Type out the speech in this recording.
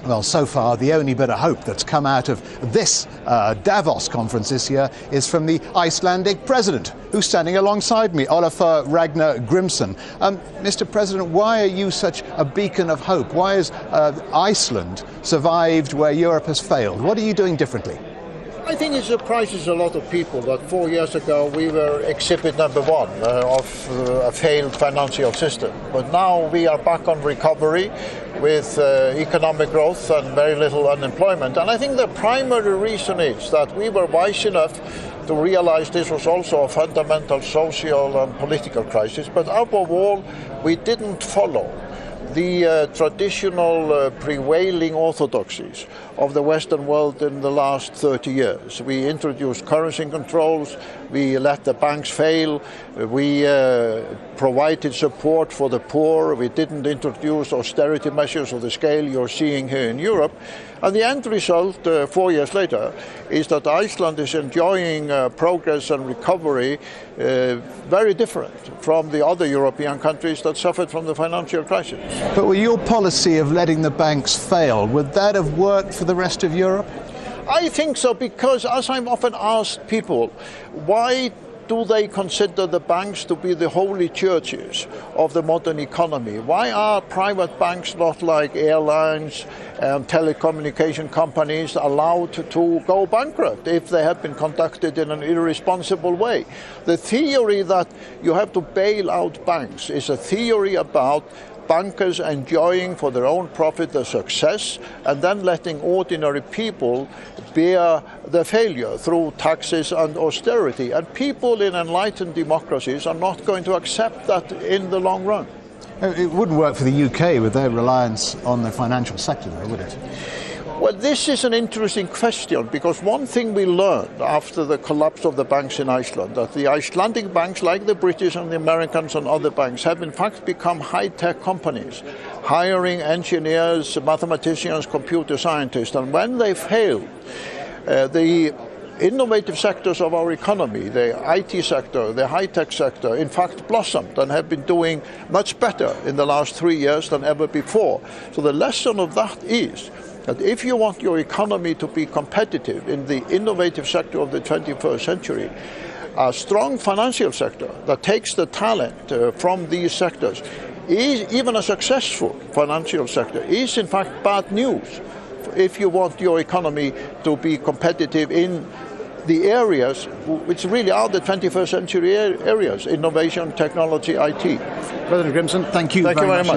Well, so far, the only bit of hope that's come out of this Davos conference this year is from the Icelandic president, who's standing alongside me, Olafur Ragnar Grimsson. Mr. President, why are you such a beacon of hope? Why has Iceland survived where Europe has failed? What are you doing differently? I think it surprises a lot of people that 4 years ago we were exhibit number one of a failed financial system. But now we are back on recovery with economic growth and very little unemployment. And I think the primary reason is that we were wise enough to realize this was also a fundamental social and political crisis. But above all, we didn't follow the traditional prevailing orthodoxies of the Western world in the last 30 years. We introduced currency controls, we let the banks fail, we provided support for the poor, we didn't introduce austerity measures of the scale you're seeing here in Europe. And the end result, 4 years later, is that Iceland is enjoying progress and recovery very different from the other European countries that suffered from the financial crisis. But with your policy of letting the banks fail, would that have worked for the rest of Europe? I think so, because as I'm often asked people, why do they consider the banks to be the holy churches of the modern economy? Why are private banks, not like airlines and telecommunication companies, allowed to go bankrupt if they have been conducted in an irresponsible way? The theory that you have to bail out banks is a theory about bankers enjoying for their own profit the success and then letting ordinary people bear the failure through taxes and austerity. And people in enlightened democracies are not going to accept that in the long run. It wouldn't work for the UK with their reliance on the financial sector, though, would it? Well, this is an interesting question, because one thing we learned after the collapse of the banks in Iceland, that the Icelandic banks, like the British and the Americans and other banks, have in fact become high-tech companies, hiring engineers, mathematicians, computer scientists. And when they failed, the innovative sectors of our economy, the IT sector, the high-tech sector, in fact blossomed and have been doing much better in the last 3 years than ever before. So the lesson of that is that if you want your economy to be competitive in the innovative sector of the 21st century, a strong financial sector that takes the talent from these sectors, even a successful financial sector, is in fact bad news if you want your economy to be competitive in the areas which really are the 21st century areas: innovation, technology, IT. President Grimsson, thank you very much.